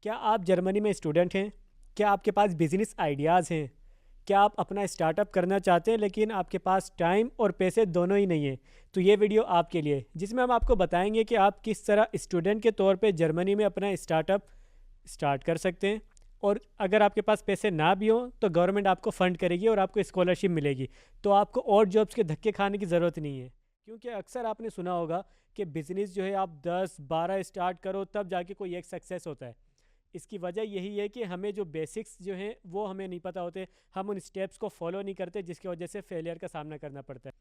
क्या आप जर्मनी में स्टूडेंट हैं? क्या आपके पास बिज़नेस आइडियाज़ हैं? क्या आप अपना स्टार्टअप करना चाहते हैं लेकिन आपके पास टाइम और पैसे दोनों ही नहीं हैं? तो ये वीडियो आपके लिए, जिसमें हम आपको बताएंगे कि आप किस तरह स्टूडेंट के तौर पे जर्मनी में अपना स्टार्टअप स्टार्ट कर सकते हैं। और अगर आपके पास पैसे ना भी हों तो गवर्नमेंट आपको फ़ंड करेगी और आपको स्कॉलरशिप मिलेगी। तो आपको और जॉब्स के धक्के खाने की ज़रूरत नहीं है, क्योंकि अक्सर आपने सुना होगा कि बिज़नेस जो है आप 10-12 स्टार्ट करो तब जाके कोई एक सक्सेस होता है। इसकी वजह यही है कि हमें जो बेसिक्स जो हैं वो हमें नहीं पता होते, हम उन स्टेप्स को फॉलो नहीं करते, जिसकी वजह से फेलियर का सामना करना पड़ता है।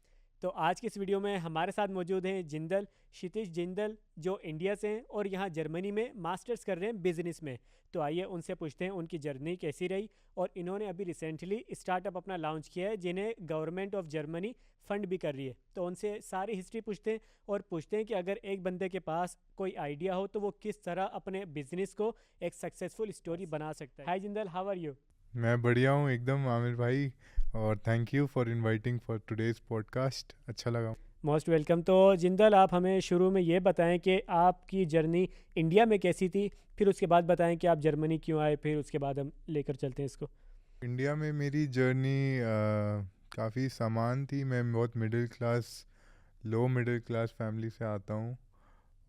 तो आज की इस वीडियो में हमारे साथ मौजूद हैं जिंदल, क्षितिज जिंदल, जो इंडिया से हैं और यहाँ जर्मनी में मास्टर्स कर रहे हैं बिजनेस में। तो आइए उनसे पूछते हैं उनकी जर्नी कैसी रही, और इन्होंने अभी रिसेंटली स्टार्टअप अपना लॉन्च किया है जिन्हें गवर्नमेंट ऑफ जर्मनी फंड भी कर रही है। तो उनसे सारी हिस्ट्री पूछते हैं और पूछते हैं कि अगर एक बंदे के पास कोई आइडिया हो तो वो किस तरह अपने बिजनेस को एक सक्सेसफुल स्टोरी बना सकता है। हाय जिंदल, हाउ आर यू? मैं बढ़िया हूँ एकदम आमिर भाई। और thank you for inviting for today's podcast. अच्छा लगा। Most welcome. तो जिंदल, आप हमें शुरू में ये बताएं कि आपकी जर्नी इंडिया में कैसी थी, फिर उसके बाद बताएं कि आप जर्मनी क्यों आए, फिर उसके बाद हम लेकर चलते हैं इसको। इंडिया में मेरी जर्नी काफ़ी समान थी। मैं बहुत लो मिडिल क्लास फैमिली से आता हूँ।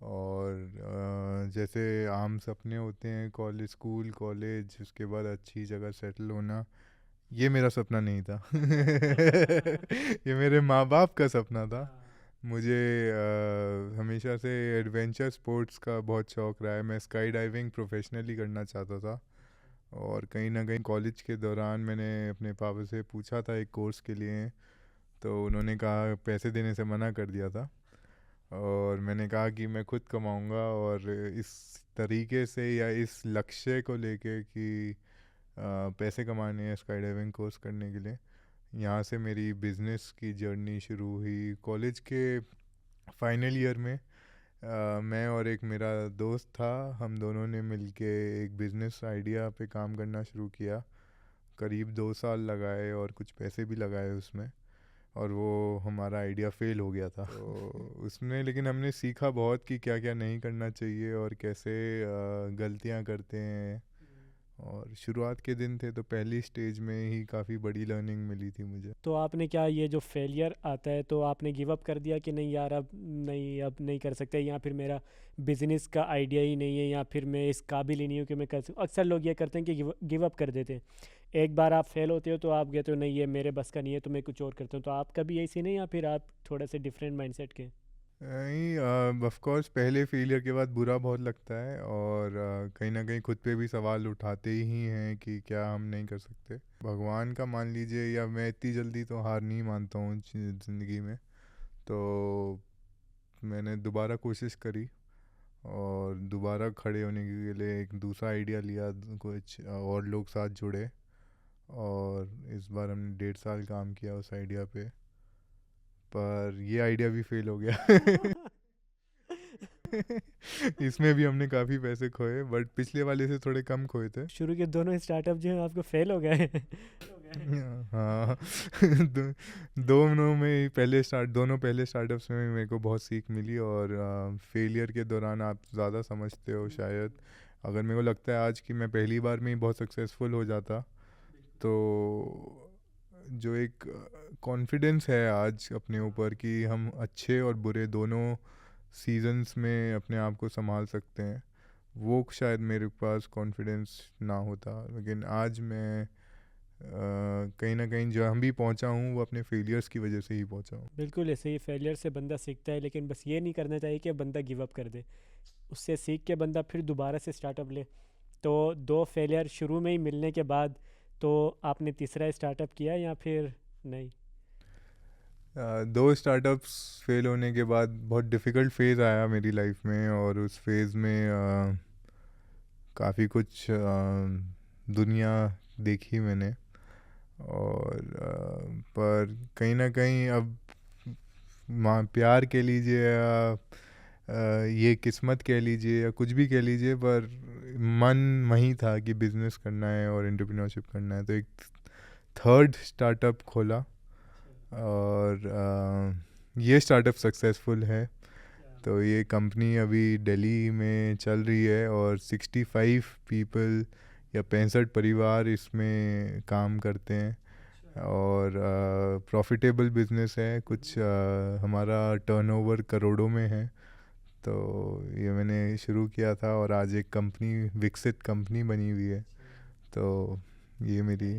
और जैसे आम सपने होते हैं, स्कूल कॉलेज, उसके बाद अच्छी जगह सेटल होना, ये मेरा सपना नहीं था। ये मेरे माँ बाप का सपना था। हाँ। मुझे हमेशा से एडवेंचर स्पोर्ट्स का बहुत शौक़ रहा है। मैं स्काई डाइविंग प्रोफेशनली करना चाहता था। और कहीं ना कहीं कॉलेज के दौरान मैंने अपने पापा से पूछा था एक कोर्स के लिए, तो उन्होंने कहा, पैसे देने से मना कर दिया था। और मैंने कहा कि मैं खुद कमाऊंगा, और इस तरीके से या इस लक्ष्य को लेके कि पैसे कमाने हैं स्काई डाइविंग कोर्स करने के लिए। यहाँ से मेरी बिज़नेस की जर्नी शुरू हुई। कॉलेज के फाइनल ईयर में मैं और एक मेरा दोस्त था, हम दोनों ने मिलके एक बिज़नेस आइडिया पे काम करना शुरू किया। करीब 2 साल लगाए और कुछ पैसे भी लगाए उसमें। और वो हमारा आइडिया फेल हो गया था। तो उसमें लेकिन हमने सीखा बहुत कि क्या क्या नहीं करना चाहिए और कैसे गलतियाँ करते हैं। और शुरुआत के दिन थे तो पहली स्टेज में ही काफ़ी बड़ी लर्निंग मिली थी मुझे। तो आपने क्या, ये जो फेलियर आता है तो आपने गिव अप कर दिया कि नहीं यार, अब नहीं कर सकते, या फिर मेरा बिजनेस का आइडिया ही नहीं है, या फिर मैं इस काबिल ही नहीं हूँ कि मैं कर सकूँ? अक्सर लोग ये करते हैं कि गिव अप कर देते हैं। एक बार आप फेल होते हो तो आप कहते हो नहीं ये मेरे बस का नहीं है, तो मैं कुछ और करता हूँ। तो आप कभी ऐसे नहीं, या फिर आप थोड़ा सा डिफरेंट माइंडसेट के? नहीं, ऑफ कोर्स पहले फेलियर के बाद बुरा बहुत लगता है। और कहीं ना कहीं खुद पे भी सवाल उठाते ही हैं कि क्या हम नहीं कर सकते। भगवान का मान लीजिए, या मैं इतनी जल्दी तो हार नहीं मानता हूँ ज़िंदगी में। तो मैंने दोबारा कोशिश करी और दोबारा खड़े होने के लिए एक दूसरा आइडिया लिया, कुछ और लोग साथ जुड़े। और इस बार हमने 1.5 साल काम किया उस आइडिया पे, पर ये आइडिया भी फेल हो गया। इसमें भी हमने काफ़ी पैसे खोए, बट पिछले वाले से थोड़े कम खोए थे। शुरू के दोनों स्टार्टअप जो है आपको फेल हो गए। हाँ। दोनों पहले स्टार्टअप्स में मेरे को बहुत सीख मिली। और फेलियर के दौरान आप ज़्यादा समझते हो शायद। अगर मेरे को लगता है आज कि मैं पहली बार में ही बहुत सक्सेसफुल हो जाता, तो जो एक कॉन्फिडेंस है आज अपने ऊपर कि हम अच्छे और बुरे दोनों सीजन्स में अपने आप को संभाल सकते हैं, वो शायद मेरे पास कॉन्फिडेंस ना होता। लेकिन आज मैं कहीं ना कहीं जहाँ भी पहुँचा हूँ वो अपने फेलियर्स की वजह से ही पहुँचा हूँ। बिल्कुल ऐसे ही, फेलियर से बंदा सीखता है, लेकिन बस ये नहीं करना चाहिए कि बंदा गिव अप कर दे। उससे सीख के बंदा फिर दोबारा से स्टार्टअप ले। तो दो फेलियर शुरू में ही मिलने के बाद, तो आपने तीसरा स्टार्टअप किया या फिर नहीं? दो स्टार्टअप्स फेल होने के बाद बहुत डिफ़िकल्ट फेज़ आया मेरी लाइफ में। और उस फेज़ में काफ़ी कुछ दुनिया देखी मैंने। और पर कहीं ना कहीं अब माँ प्यार कह लीजिए या ये किस्मत कह लीजिए या कुछ भी कह लीजिए, पर मन वही था कि बिज़नेस करना है और एंटरप्रेन्योरशिप करना है। तो एक थर्ड स्टार्टअप खोला। और ये स्टार्टअप सक्सेसफुल है। तो ये कंपनी अभी दिल्ली में चल रही है और 65 पीपल या 65 परिवार इसमें काम करते हैं और प्रॉफिटेबल बिजनेस है। कुछ हमारा टर्नओवर करोड़ों में है। तो ये मैंने शुरू किया था और आज एक कंपनी, विकसित कंपनी बनी हुई है। तो ये मेरी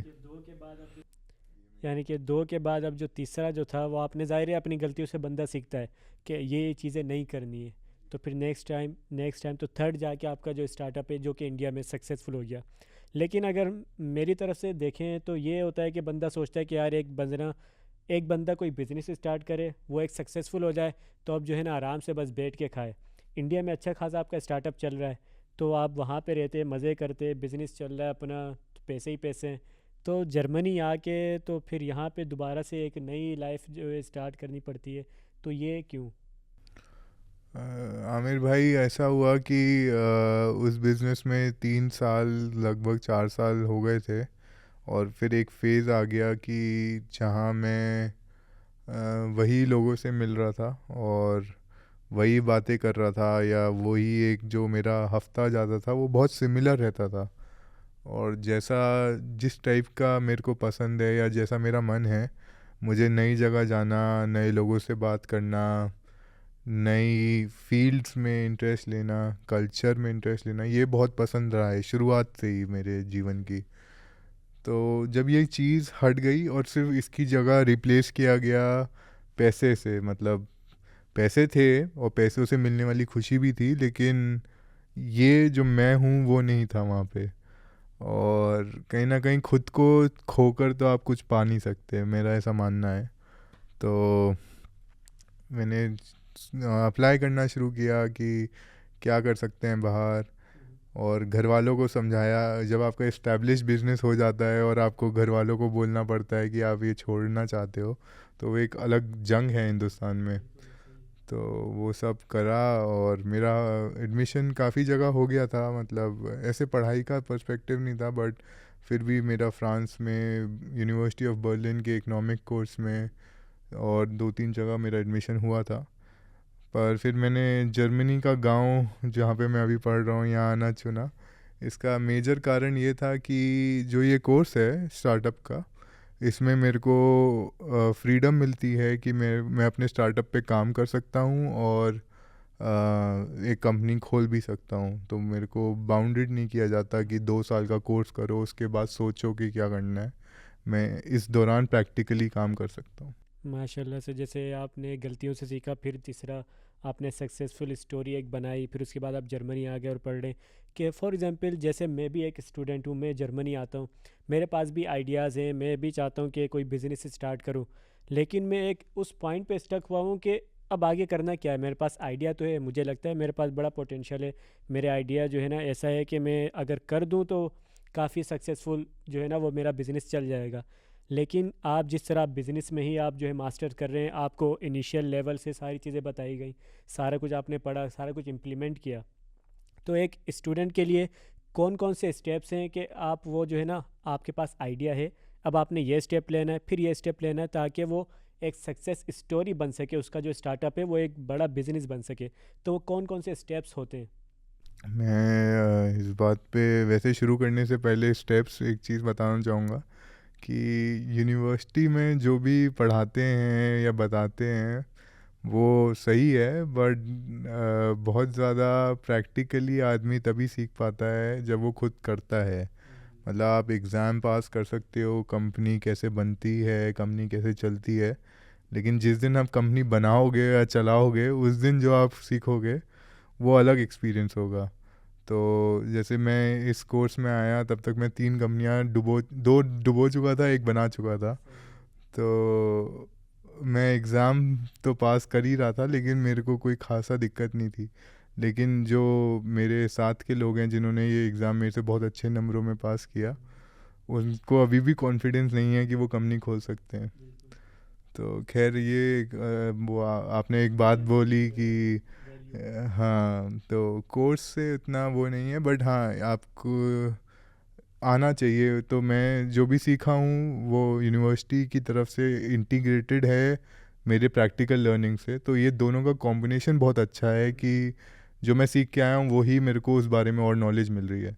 यानी कि दो के बाद अब जो तीसरा जो था वो आपने, ज़ाहिर है अपनी गलतियों से बंदा सीखता है कि ये चीज़ें नहीं करनी है, तो फिर नेक्स्ट टाइम तो थर्ड जाके आपका जो स्टार्टअप है जो कि इंडिया में सक्सेसफुल हो गया। लेकिन अगर मेरी तरफ से देखें तो ये होता है कि बंदा सोचता है कि यार एक बंदा कोई बिज़नेस स्टार्ट करे, वो एक सक्सेसफुल हो जाए, तो अब जो है ना आराम से बस बैठ के खाए। इंडिया में अच्छा खासा आपका स्टार्टअप चल रहा है, तो आप वहाँ पे रहते, मज़े करते, बिज़नेस चल रहा है अपना, तो पैसे ही पैसे हैं। तो जर्मनी आके तो फिर यहाँ पे दोबारा से एक नई लाइफ जो है स्टार्ट करनी पड़ती है, तो ये क्यों? आमिर भाई, ऐसा हुआ कि उस बिज़नेस में 3 साल, लगभग 4 साल हो गए थे और फिर एक फ़ेज़ आ गया कि जहाँ मैं वही लोगों से मिल रहा था और वही बातें कर रहा था, या वही एक जो मेरा हफ्ता जाता था वो बहुत सिमिलर रहता था। और जैसा, जिस टाइप का मेरे को पसंद है या जैसा मेरा मन है, मुझे नई जगह जाना, नए लोगों से बात करना, नई फील्ड्स में इंटरेस्ट लेना, कल्चर में इंटरेस्ट लेना, ये बहुत पसंद रहा है शुरुआत से ही मेरे जीवन की। तो जब ये चीज़ हट गई और सिर्फ इसकी जगह रिप्लेस किया गया पैसे से, मतलब पैसे थे और पैसों से मिलने वाली खुशी भी थी, लेकिन ये जो मैं हूँ वो नहीं था वहाँ पे। और कहीं ना कहीं खुद को खोकर तो आप कुछ पा नहीं सकते, मेरा ऐसा मानना है। तो मैंने अप्लाई करना शुरू किया कि क्या कर सकते हैं बाहर, और घर वालों को समझाया। जब आपका इस्टेब्लिश बिजनेस हो जाता है और आपको घर वालों को बोलना पड़ता है कि आप ये छोड़ना चाहते हो, तो वो एक अलग जंग है हिंदुस्तान में। तो वो सब करा और मेरा एडमिशन काफ़ी जगह हो गया था, मतलब ऐसे पढ़ाई का पर्सपेक्टिव नहीं था, बट फिर भी मेरा फ्रांस में यूनिवर्सिटी ऑफ बर्लिन के इकोनॉमिक कोर्स में और 2-3 जगह मेरा एडमिशन हुआ था। पर फिर मैंने जर्मनी का गांव जहाँ पे मैं अभी पढ़ रहा हूँ यहाँ आना चुना। इसका मेजर कारण ये था कि जो ये कोर्स है स्टार्टअप का, इसमें मेरे को फ्रीडम मिलती है कि मैं अपने स्टार्टअप पे काम कर सकता हूँ और एक कंपनी खोल भी सकता हूँ। तो मेरे को बाउंडेड नहीं किया जाता कि 2 साल का कोर्स करो उसके बाद सोचो कि क्या करना है। मैं इस दौरान प्रैक्टिकली काम कर सकता हूँ। माशाल्लाह से, जैसे आपने गलतियों से सीखा, फिर तीसरा आपने सक्सेसफुल स्टोरी एक बनाई, फिर उसके बाद आप जर्मनी आ गए और पढ़ रहे हैं। कि फॉर एग्ज़ाम्पल जैसे मैं भी एक स्टूडेंट हूँ, मैं जर्मनी आता हूँ, मेरे पास भी आइडियाज़ हैं, मैं भी चाहता हूँ कि कोई बिज़नेस स्टार्ट करूँ, लेकिन मैं एक उस पॉइंट पे स्टक हुआ हूँ कि अब आगे करना क्या है। मेरे पास आइडिया तो है, मुझे लगता है मेरे पास बड़ा पोटेंशियल है, मेरे आइडिया जो है ना ऐसा है कि मैं अगर कर दूँ तो काफ़ी सक्सेसफुल जो है ना वो मेरा बिज़नेस चल जाएगा। लेकिन आप जिस तरह बिज़नेस में ही आप जो है मास्टर कर रहे हैं, आपको इनिशियल लेवल से सारी चीज़ें बताई गई, सारा कुछ आपने पढ़ा, सारा कुछ इम्प्लीमेंट किया, तो एक स्टूडेंट के लिए कौन कौन से स्टेप्स हैं कि आप वो जो है ना, आपके पास आइडिया है, अब आपने ये स्टेप लेना है, फिर ये स्टेप लेना है, ताकि वो एक सक्सेस स्टोरी बन सके, उसका जो स्टार्टअप है वो एक बड़ा बिजनेस बन सके, तो वो कौन कौन से स्टेप्स होते हैं? मैं इस बात पे वैसे शुरू करने से पहले स्टेप्स एक चीज़ बताना चाहूँगा कि यूनिवर्सिटी में जो भी पढ़ाते हैं या बताते हैं वो सही है, बट बहुत ज़्यादा प्रैक्टिकली आदमी तभी सीख पाता है जब वो खुद करता है। मतलब आप एग्ज़ाम पास कर सकते हो, कंपनी कैसे बनती है, कंपनी कैसे चलती है, लेकिन जिस दिन आप कंपनी बनाओगे या चलाओगे उस दिन जो आप सीखोगे वो अलग एक्सपीरियंस होगा। तो जैसे मैं इस कोर्स में आया तब तक मैं 3 कंपनियां दो डुबो चुका था, एक बना चुका था। तो मैं एग्ज़ाम तो पास कर ही रहा था, लेकिन मेरे को कोई खासा दिक्कत नहीं थी। लेकिन जो मेरे साथ के लोग हैं जिन्होंने ये एग्ज़ाम मेरे से बहुत अच्छे नंबरों में पास किया, उनको अभी भी कॉन्फिडेंस नहीं है कि वो कंपनी खोल सकते हैं। तो खैर ये आपने एक बात बोली कि हाँ, तो कोर्स से उतना वो नहीं है, बट हाँ आपको आना चाहिए। तो मैं जो भी सीखा हूँ वो यूनिवर्सिटी की तरफ से इंटीग्रेटेड है मेरे प्रैक्टिकल लर्निंग से। तो ये दोनों का कॉम्बिनेशन बहुत अच्छा है कि जो मैं सीख के आया हूँ वही मेरे को उस बारे में और नॉलेज मिल रही है।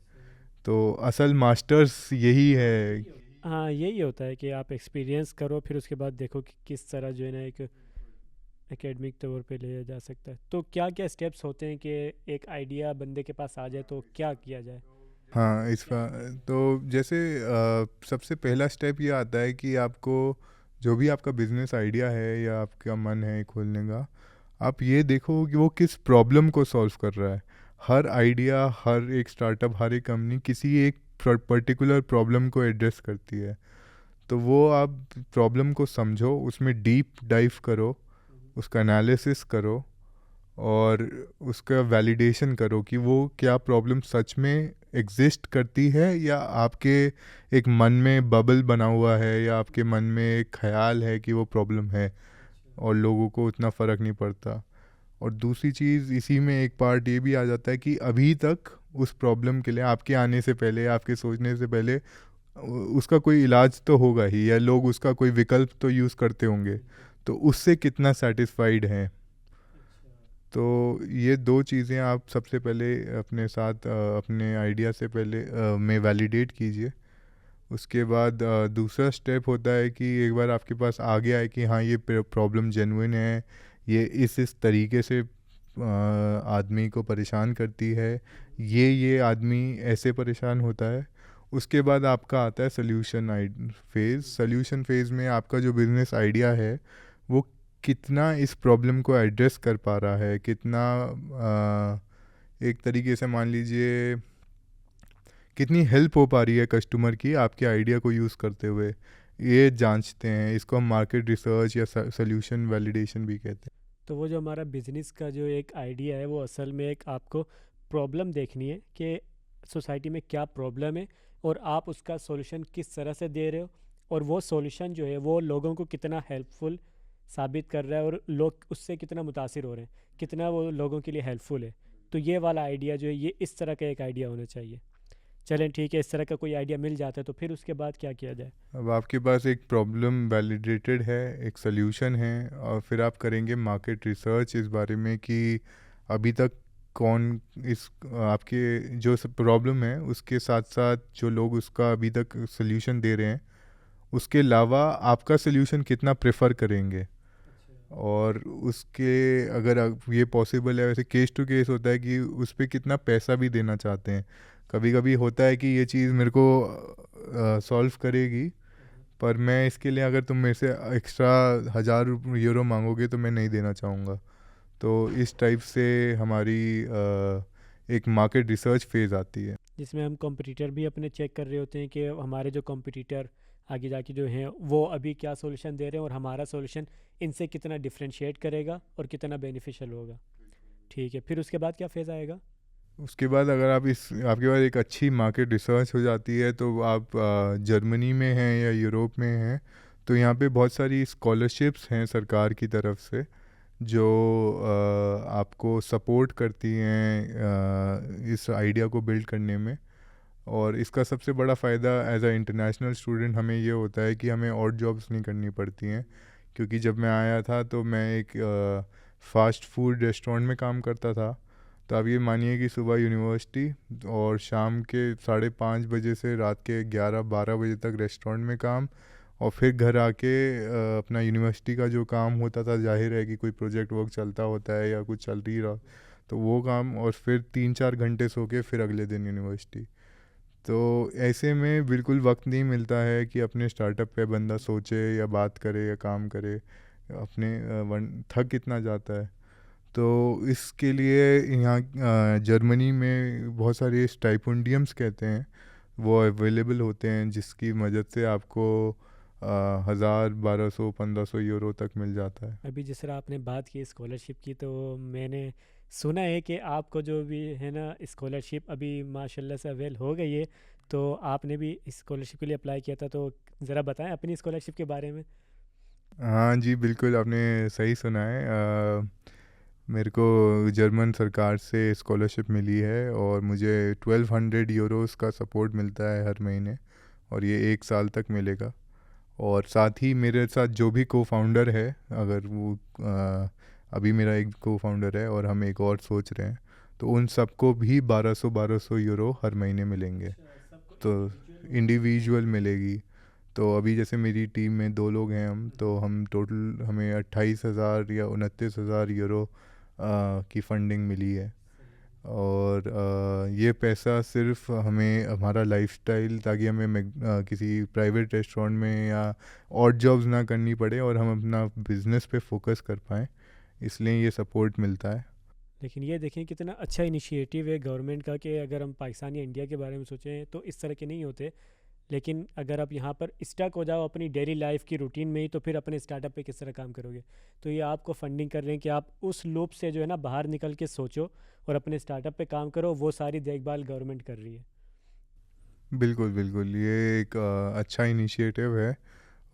तो असल मास्टर्स यही है। हाँ, यही होता है कि आप एक्सपीरियंस करो, फिर उसके बाद देखो कि किस तरह जो है ना एक एकेडमिक तौर पे लिया जा सकता है। तो क्या क्या स्टेप्स होते हैं कि एक आइडिया बंदे के पास आ जाए तो क्या किया जाए? हाँ, तो जैसे सबसे पहला स्टेप ये आता है कि आपको जो भी आपका बिजनेस आइडिया है या आपका मन है खोलने का, आप ये देखो कि वो किस प्रॉब्लम को सॉल्व कर रहा है। हर आइडिया, हर एक स्टार्टअप, हर एक कंपनी किसी एक पर्टिकुलर प्रॉब्लम को एड्रेस करती है। तो वो आप प्रॉब्लम को समझो, उसमें डीप डाइव करो, उसका एनालिसिस करो और उसका वैलिडेशन करो कि वो क्या प्रॉब्लम सच में एग्जिस्ट करती है या आपके एक मन में बबल बना हुआ है या आपके मन में एक ख्याल है कि वो प्रॉब्लम है और लोगों को उतना फ़र्क नहीं पड़ता। और दूसरी चीज़ इसी में एक पार्ट ये भी आ जाता है कि अभी तक उस प्रॉब्लम के लिए आपके आने से पहले, आपके सोचने से पहले उसका कोई इलाज तो होगा ही या लोग उसका कोई विकल्प तो यूज़ करते होंगे। तो उससे कितना सेटिस्फाइड हैं। तो ये दो चीज़ें आप सबसे पहले अपने साथ अपने आइडिया से पहले में वैलिडेट कीजिए। उसके बाद दूसरा स्टेप होता है कि एक बार आपके पास आ गया है कि हाँ ये प्रॉब्लम जेन्युइन है, ये इस तरीके से आदमी को परेशान करती है, ये आदमी ऐसे परेशान होता है। उसके बाद आपका आता है सोल्यूशन फेज़ में आपका जो बिज़नेस आइडिया है वो कितना इस प्रॉब्लम को एड्रेस कर पा रहा है, कितना एक तरीके से मान लीजिए कितनी हेल्प हो पा रही है कस्टमर की आपके आइडिया को यूज़ करते हुए, ये जांचते हैं। इसको हम मार्केट रिसर्च या सोल्यूशन वैलिडेशन भी कहते हैं। तो वो जो हमारा बिजनेस का जो एक आइडिया है वो असल में एक आपको प्रॉब्लम देखनी है कि सोसाइटी में क्या प्रॉब्लम है और आप उसका सॉल्यूशन किस तरह से दे रहे हो, और वो सॉल्यूशन जो है वो लोगों को कितना हेल्पफुल साबित कर रहा है और लोग उससे कितना मुतासिर हो रहे हैं, कितना वो लोगों के लिए हेल्पफुल है। तो ये वाला आइडिया जो है ये इस तरह का एक आइडिया होना चाहिए। चलें ठीक है, इस तरह का कोई आइडिया मिल जाता है तो फिर उसके बाद क्या किया जाए? अब आपके पास एक प्रॉब्लम वैलिडेटेड है, एक सोल्यूशन है, और फिर आप करेंगे मार्केट रिसर्च इस बारे में कि अभी तक कौन इस आपके जो प्रॉब्लम है उसके साथ साथ जो लोग उसका अभी तक सोल्यूशन दे रहे हैं उसके अलावा आपका सोल्यूशन कितना प्रेफर करेंगे। और उसके अगर ये पॉसिबल है, वैसे केस टू केस होता है कि उस पर कितना पैसा भी देना चाहते हैं। कभी कभी होता है कि ये चीज़ मेरे को सॉल्व करेगी, पर मैं इसके लिए अगर तुम मेरे से एक्स्ट्रा 1000 यूरो मांगोगे तो मैं नहीं देना चाहूँगा। तो इस टाइप से हमारी एक मार्केट रिसर्च फेज़ आती है। जिसमें हम कंपटीटर भी अपने चेक कर रहे होते हैं कि हमारे जो कंपटीटर आगे जाके जो हैं वो अभी क्या सॉल्यूशन दे रहे हैं और हमारा सॉल्यूशन इनसे कितना डिफरेंशिएट करेगा और कितना बेनिफिशियल होगा। ठीक है, फिर उसके बाद क्या फेज़ आएगा? उसके बाद अगर आप इस आपके पास एक अच्छी मार्केट रिसर्च हो जाती है तो आप जर्मनी में हैं या यूरोप में हैं तो यहाँ पे बहुत सारी स्कॉलरशिप्स हैं सरकार की तरफ से जो आपको सपोर्ट करती हैं इस आइडिया को बिल्ड करने में। और इसका सबसे बड़ा फ़ायदा एज अ इंटरनेशनल स्टूडेंट हमें ये होता है कि हमें और जॉब्स नहीं करनी पड़ती हैं। क्योंकि जब मैं आया था तो मैं एक फ़ास्ट फूड रेस्टोरेंट में काम करता था। तो आप ये मानिए कि सुबह यूनिवर्सिटी और शाम के 5:30 बजे से रात के 11-12 बजे तक रेस्टोरेंट में काम, और फिर घर आके अपना यूनिवर्सिटी का जो काम होता था, जाहिर है कि कोई प्रोजेक्ट वर्क चलता होता है या कुछ चल रही रहा तो वो काम, और फिर 3-4 घंटे सो के फिर अगले दिन यूनिवर्सिटी। तो ऐसे में बिल्कुल वक्त नहीं मिलता है कि अपने स्टार्टअप पे बंदा सोचे या बात करे या काम करे, अपने थक कितना जाता है। तो इसके लिए यहाँ जर्मनी में बहुत सारे स्टाइपेंडियम्स कहते हैं वो अवेलेबल होते हैं जिसकी मदद से आपको 1000, 1200, 1500 यूरो तक मिल जाता है। अभी जिस तरह आपने बात की स्कॉलरशिप की, तो मैंने सुना है कि आपको जो भी है ना स्कॉलरशिप अभी माशाल्लाह से अवेल हो गई है। तो आपने भी स्कॉलरशिप के लिए अप्लाई किया था, तो ज़रा बताएं अपनी स्कॉलरशिप के बारे में। हाँ जी, बिल्कुल आपने सही सुना है। मेरे को जर्मन सरकार से स्कॉलरशिप मिली है और मुझे 1200 यूरोस का सपोर्ट मिलता है हर महीने, और ये 1 साल तक मिलेगा। और साथ ही मेरे साथ जो भी को फाउंडर है, अगर वो अभी मेरा एक को फाउंडर है और हम एक और सोच रहे हैं, तो उन सबको भी 1200 यूरो हर महीने मिलेंगे। तो इंडिविजुअल मिलेगी। तो अभी जैसे मेरी टीम में 2 लोग हैं हम, तो हम टोटल हमें 28,000 या 29,000 यूरो की फंडिंग मिली है। और ये पैसा सिर्फ हमें हमारा लाइफस्टाइल, ताकि हमें किसी प्राइवेट रेस्टोरेंट में या और जॉब्स ना करनी पड़े और हम अपना बिजनेस पे फोकस कर पाएँ, इसलिए ये सपोर्ट मिलता है। लेकिन ये देखें कितना अच्छा इनिशिएटिव है गवर्नमेंट का कि अगर हम पाकिस्तान या इंडिया के बारे में सोचें तो इस तरह के नहीं होते। लेकिन अगर आप यहाँ पर स्टक हो जाओ अपनी डेली लाइफ की रूटीन में ही, तो फिर अपने स्टार्टअप पे किस तरह काम करोगे। तो ये आपको फंडिंग कर रहे हैं कि आप उस लूप से जो है ना बाहर निकल के सोचो और अपने स्टार्टअप पे काम करो। वो सारी देखभाल गवर्नमेंट कर रही है। बिल्कुल बिल्कुल, ये एक अच्छा इनिशिएटिव है।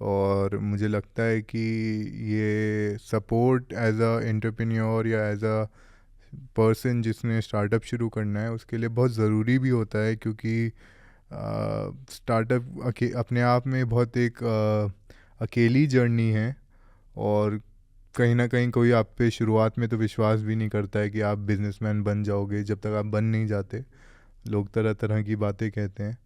और मुझे लगता है कि ये सपोर्ट एज अ एंटरप्रेन्योर या एज अ पर्सन जिसने स्टार्टअप शुरू करना है, उसके लिए बहुत ज़रूरी भी होता है, क्योंकि स्टार्टअप अपने आप में बहुत एक अकेली जर्नी है। और कहीं ना कहीं कोई आप पे शुरुआत में तो विश्वास भी नहीं करता है कि आप बिजनेसमैन बन जाओगे। जब तक आप बन नहीं जाते, लोग तरह तरह की बातें कहते हैं।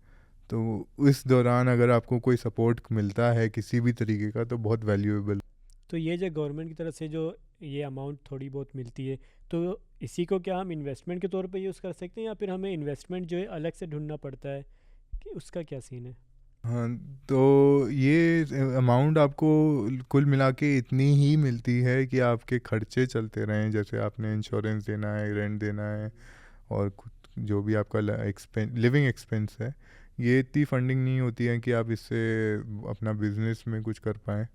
तो इस दौरान अगर आपको कोई सपोर्ट मिलता है किसी भी तरीके का, तो बहुत वैल्यूएबल। तो ये जो गवर्नमेंट की तरफ से जो ये अमाउंट थोड़ी बहुत मिलती है, तो इसी को क्या हम इन्वेस्टमेंट के तौर पे यूज़ कर सकते हैं या फिर हमें इन्वेस्टमेंट जो है अलग से ढूंढना पड़ता है, कि उसका क्या सीन है। हाँ, तो ये अमाउंट आपको कुल मिला के इतनी ही मिलती है कि आपके खर्चे चलते रहें। जैसे आपने इंश्योरेंस देना है, रेंट देना है, और जो भी आपका लिविंग एक्सपेंस है, ये इतनी फंडिंग नहीं होती है कि आप इससे अपना बिजनेस में कुछ कर पाएँ।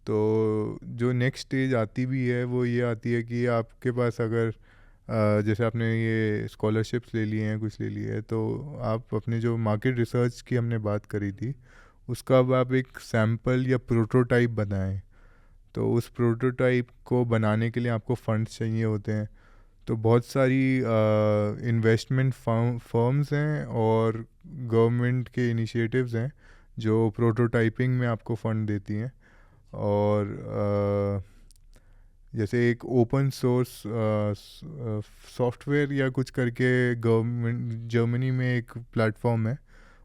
तो जो नेक्स्ट स्टेज आती भी है वो ये आती है कि आपके पास अगर जैसे आपने ये स्कॉलरशिप्स ले लिए हैं, कुछ ले लिए हैं, तो आप अपने जो मार्केट रिसर्च की हमने बात करी थी, उसका अब आप एक सैम्पल या प्रोटोटाइप बनाएं। तो उस प्रोटोटाइप को बनाने के लिए आपको फंड्स चाहिए होते हैं। तो बहुत सारी इन्वेस्टमेंट फर्म्स हैं और गवर्नमेंट के इनिशिएटिव्स हैं जो प्रोटोटाइपिंग में आपको फंड देती हैं। और जैसे एक ओपन सोर्स सॉफ्टवेयर या कुछ करके गवर्नमेंट जर्मनी में एक प्लेटफॉर्म है,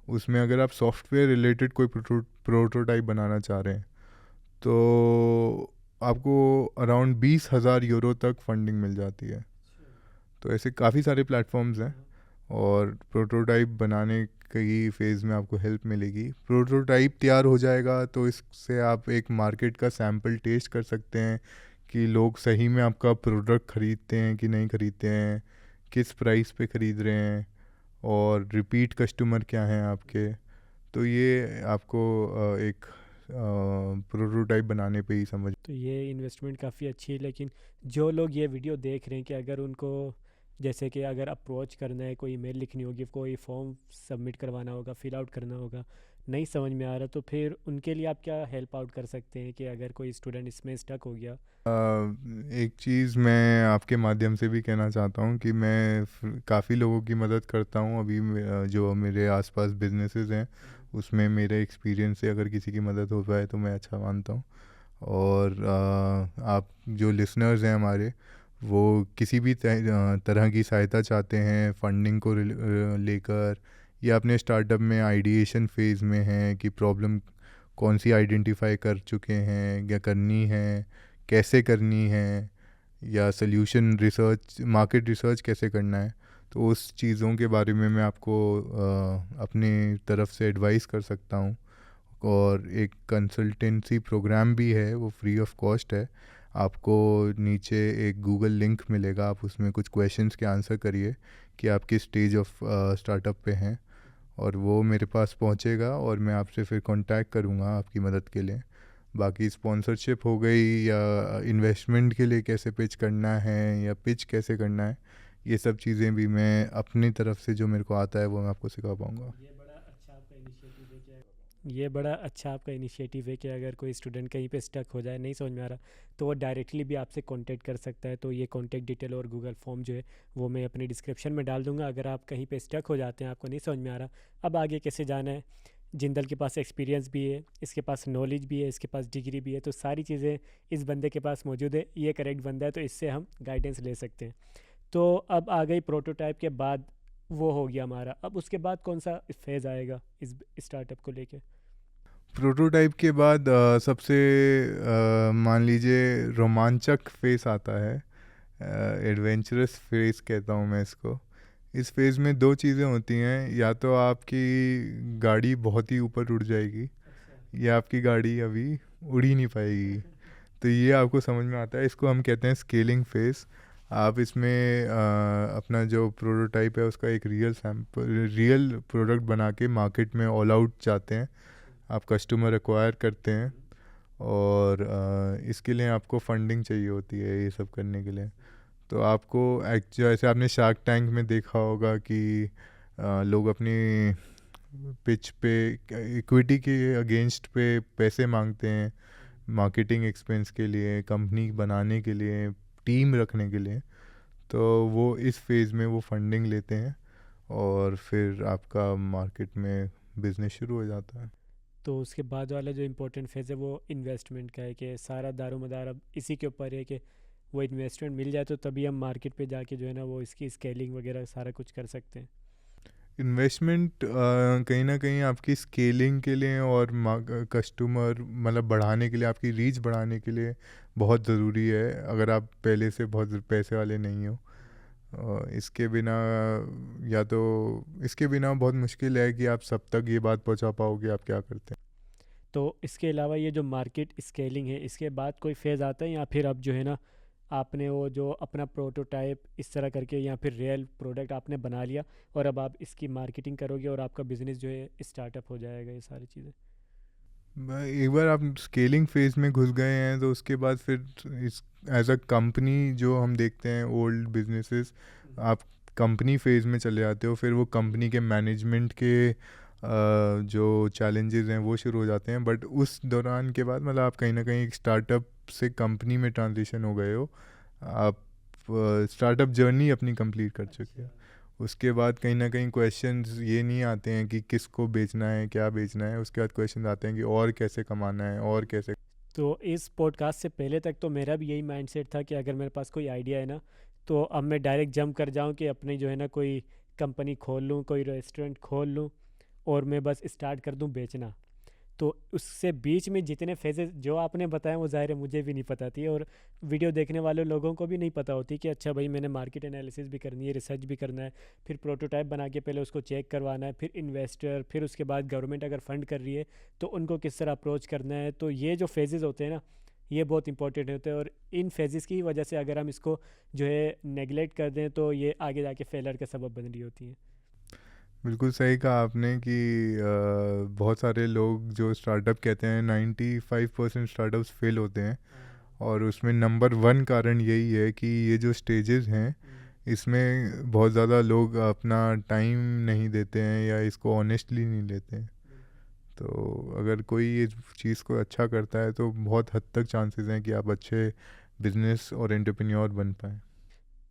उसमें अगर आप सॉफ्टवेयर रिलेटेड कोई प्रोटोटाइप बनाना चाह रहे हैं, तो आपको अराउंड 20,000 यूरो तक फंडिंग मिल जाती है। तो ऐसे काफ़ी सारे प्लेटफॉर्म्स हैं, और प्रोटोटाइप बनाने की फ़ेज़ में आपको हेल्प मिलेगी। प्रोटोटाइप तैयार हो जाएगा तो इससे आप एक मार्केट का सैम्पल टेस्ट कर सकते हैं कि लोग सही में आपका प्रोडक्ट ख़रीदते हैं कि नहीं ख़रीदते हैं, किस प्राइस पे ख़रीद रहे हैं, और रिपीट कस्टमर क्या हैं आपके। तो ये आपको एक प्रोटोटाइप बनाने पे ही समझ। तो ये इन्वेस्टमेंट काफ़ी अच्छी है। लेकिन जो लोग ये वीडियो देख रहे हैं कि अगर उनको जैसे कि अगर अप्रोच करना है, कोई ईमेल लिखनी होगी, कोई फॉर्म सबमिट करवाना होगा, फिल आउट करना होगा, नहीं समझ में आ रहा, तो फिर उनके लिए आप क्या हेल्प आउट कर सकते हैं कि अगर कोई स्टूडेंट इसमें स्टक हो गया। एक चीज़ मैं आपके माध्यम से भी कहना चाहता हूँ कि मैं काफ़ी लोगों की मदद करता हूँ अभी। जो मेरे आसपास बिजनेसेस हैं, उसमें मेरे एक्सपीरियंस से अगर किसी की मदद हो पाए तो मैं अच्छा मानता हूँ। और आप जो लिसनर्स हैं हमारे, वो किसी भी तरह की सहायता चाहते हैं फंडिंग को लेकर, या अपने स्टार्टअप में आइडिएशन फेज़ में हैं कि प्रॉब्लम कौन सी आइडेंटिफाई कर चुके हैं या करनी है, कैसे करनी है, या सल्यूशन रिसर्च, मार्केट रिसर्च कैसे करना है, तो उस चीज़ों के बारे में मैं आपको अपनी तरफ से एडवाइस कर सकता हूँ। और एक कंसल्टेंसी प्रोग्राम भी है, वो फ्री ऑफ कॉस्ट है। आपको नीचे एक गूगल लिंक मिलेगा, आप उसमें कुछ क्वेश्चंस के आंसर करिए कि आप किस स्टेज ऑफ स्टार्टअप पे हैं, और वो मेरे पास पहुंचेगा और मैं आपसे फिर कांटेक्ट करूंगा आपकी मदद के लिए। बाकी स्पॉन्सरशिप हो गई, या इन्वेस्टमेंट के लिए कैसे पिच करना है या पिच कैसे करना है, ये सब चीज़ें भी मैं अपनी तरफ से जो मेरे को आता है वो मैं आपको सिखा पाऊँगा। ये बड़ा अच्छा आपका इनिशिएटिव है कि अगर कोई स्टूडेंट कहीं पे स्टक हो जाए, नहीं समझ में आ रहा, तो वो डायरेक्टली भी आपसे कांटेक्ट कर सकता है। तो ये कांटेक्ट डिटेल और गूगल फॉर्म जो है वो मैं अपनी डिस्क्रिप्शन में डाल दूंगा। अगर आप कहीं पे स्टक हो जाते हैं, आपको नहीं समझ में आ रहा अब आगे कैसे जाना है, जिंदल के पास एक्सपीरियंस भी है, इसके पास नॉलेज भी है, इसके पास डिग्री भी है, तो सारी चीज़ें इस बंदे के पास मौजूद है, ये करेक्ट बंदा है, तो इससे हम गाइडेंस ले सकते हैं। तो अब आ गई प्रोटोटाइप के बाद, वो हो गया हमारा, अब उसके बाद कौन सा फेज़ आएगा इस स्टार्टअप को लेके? प्रोटोटाइप के बाद सबसे मान लीजिए रोमांचक फेस आता है, एडवेंचरस फेस कहता हूँ मैं इसको। इस फेज़ में दो चीज़ें होती हैं, या तो आपकी गाड़ी बहुत ही ऊपर उड़ जाएगी, या आपकी गाड़ी अभी उड़ ही नहीं पाएगी। तो ये आपको समझ में आता है, इसको हम कहते हैं स्केलिंग फेस। आप इसमें अपना जो प्रोटोटाइप है उसका एक रियल प्रोडक्ट बना के मार्केट में ऑल आउट जाते हैं, आप कस्टमर एक्वायर करते हैं, और इसके लिए आपको फंडिंग चाहिए होती है ये सब करने के लिए। तो आपको जैसे आपने शार्क टैंक में देखा होगा कि लोग अपनी पिच पे इक्विटी के अगेंस्ट पे पैसे मांगते हैं, मार्केटिंग एक्सपेंस के लिए, कंपनी बनाने के लिए, टीम रखने के लिए। तो वो इस फेज़ में वो फंडिंग लेते हैं, और फिर आपका मार्केट में बिजनेस शुरू हो जाता है। तो उसके बाद वाला जो इम्पोर्टेंट फेज़ है वो इन्वेस्टमेंट का है, कि सारा दारोमदार अब इसी के ऊपर है कि वो इन्वेस्टमेंट मिल जाए तो तभी हम मार्केट पे जाके जो है ना वो इसकी स्केलिंग वगैरह सारा कुछ कर सकते हैं। इन्वेस्टमेंट कहीं ना कहीं आपकी स्केलिंग के लिए और कस्टमर मतलब बढ़ाने के लिए, आपकी रीच बढ़ाने के लिए बहुत ज़रूरी है, अगर आप पहले से बहुत पैसे वाले नहीं हो। इसके बिना इसके बिना बहुत मुश्किल है कि आप सब तक ये बात पहुंचा पाओगे आप क्या करते हैं। तो इसके अलावा ये जो मार्केट स्केलिंग है, इसके बाद कोई फेज़ आता है, या फिर अब जो है ना आपने वो जो अपना प्रोटोटाइप इस तरह करके या फिर रियल प्रोडक्ट आपने बना लिया और अब आप इसकी मार्केटिंग करोगे और आपका बिज़नेस जो है स्टार्टअप हो जाएगा, ये सारी चीज़ें? एक बार आप स्केलिंग फेज में घुस गए हैं तो उसके बाद फिर इस एज अ कंपनी जो हम देखते हैं ओल्ड बिजनेसेस, आप कंपनी फेज में चले जाते हो, फिर वो कंपनी के मैनेजमेंट के जो चैलेंजेस हैं वो शुरू हो जाते हैं। बट उस दौरान के बाद मतलब आप कहीं ना कहीं एक स्टार्टअप से कंपनी में ट्रांजिशन हो गए हो, आप स्टार्टअप जर्नी अपनी कंप्लीट कर चुके हो। उसके बाद कहीं ना कहीं क्वेश्चंस ये नहीं आते हैं कि किसको बेचना है, क्या बेचना है, उसके बाद क्वेश्चंस आते हैं कि और कैसे कमाना है, और कैसे। तो इस पॉडकास्ट से पहले तक तो मेरा भी यही माइंडसेट था कि अगर मेरे पास कोई आइडिया है ना, तो अब मैं डायरेक्ट जंप कर जाऊं कि अपनी जो है ना कोई कंपनी खोल लूं, कोई रेस्टोरेंट खोल लूं और मैं बस स्टार्ट कर दूं बेचना। तो उससे बीच में जितने फेजेस जो आपने बताए वो ज़ाहिर है मुझे भी नहीं पता थी, और वीडियो देखने वाले लोगों को भी नहीं पता होती कि अच्छा भाई मैंने मार्केट एनालिसिस भी करनी है, रिसर्च भी करना है, फिर प्रोटोटाइप बना के पहले उसको चेक करवाना है, फिर इन्वेस्टर, फिर उसके बाद गवर्नमेंट अगर फंड कर रही है तो उनको किस तरह अप्रोच करना है। तो ये जो फेजेस होते हैं ना, ये बहुत इंपॉर्टेंट होते हैं, और इन फेजेस की वजह से अगर हम इसको जो है नेगलेक्ट कर दें तो ये आगे जाके फेलर का सबब बन रही होती हैं। बिल्कुल सही कहा आपने कि बहुत सारे लोग जो स्टार्टअप कहते हैं 95% स्टार्टअप्स फेल होते हैं, और उसमें नंबर वन कारण यही है कि ये जो स्टेजेस हैं इसमें बहुत ज़्यादा लोग अपना टाइम नहीं देते हैं या इसको ऑनेस्टली नहीं लेते हैं। तो अगर कोई ये चीज़ को अच्छा करता है तो बहुत हद तक चांसेस हैं कि आप अच्छे बिजनेस और एंटरप्रेन्योर बन पाएँ।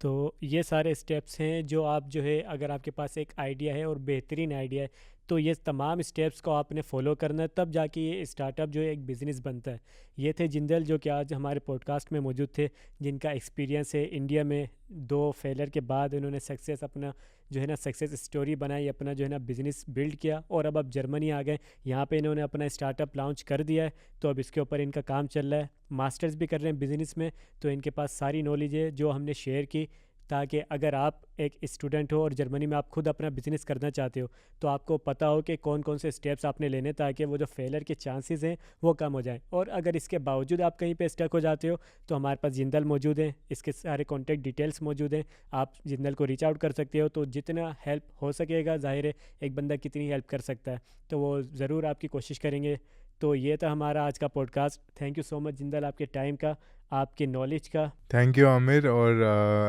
तो ये सारे स्टेप्स हैं जो आप जो है, अगर आपके पास एक आइडिया है और बेहतरीन आइडिया है, तो ये तमाम स्टेप्स को आपने फॉलो करना है, तब जाके ये स्टार्टअप जो है एक बिज़नेस बनता है। ये थे जिंदल जो कि आज हमारे पॉडकास्ट में मौजूद थे, जिनका एक्सपीरियंस है इंडिया में 2 फेलर के बाद उन्होंने सक्सेस अपना जो है ना सक्सेस स्टोरी बनाई, अपना जो है ना बिज़नेस बिल्ड किया, और अब जर्मनी आ गए, यहाँ पे इन्होंने अपना स्टार्टअप लॉन्च कर दिया है। तो अब इसके ऊपर इनका काम चल रहा है, मास्टर्स भी कर रहे हैं बिज़नेस में, तो इनके पास सारी नॉलेज है जो हमने शेयर की, ताकि अगर आप एक स्टूडेंट हो और जर्मनी में आप खुद अपना बिज़नेस करना चाहते हो तो आपको पता हो कि कौन कौन से स्टेप्स आपने लेने, ताकि वो जो फेलर के चांसेस हैं वो कम हो जाएं। और अगर इसके बावजूद आप कहीं पे स्टक हो जाते हो तो हमारे पास जिंदल मौजूद है, इसके सारे कॉन्टैक्ट डिटेल्स मौजूद हैं, आप जिंदल को रीच आउट कर सकते हो। तो जितना हेल्प हो सकेगा, ज़ाहिर है एक बंदा कितनी हेल्प कर सकता है, तो वो ज़रूर आपकी कोशिश करेंगे। तो ये था हमारा आज का podcast. Thank you so much Jindal, आपके टाइम का, आपके नॉलेज का। थैंक यू आमिर, और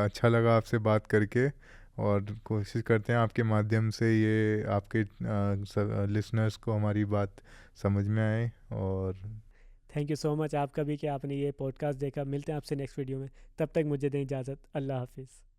अच्छा लगा आपसे बात करके, और कोशिश करते हैं आपके माध्यम से ये आपके लिसनर्स को हमारी बात समझ में आए। और थैंक यू सो मच आपका भी कि आपने ये पॉडकास्ट देखा। मिलते हैं आपसे नेक्स्ट वीडियो में, तब तक मुझे दें इजाज़त। अल्लाह हाफिज़।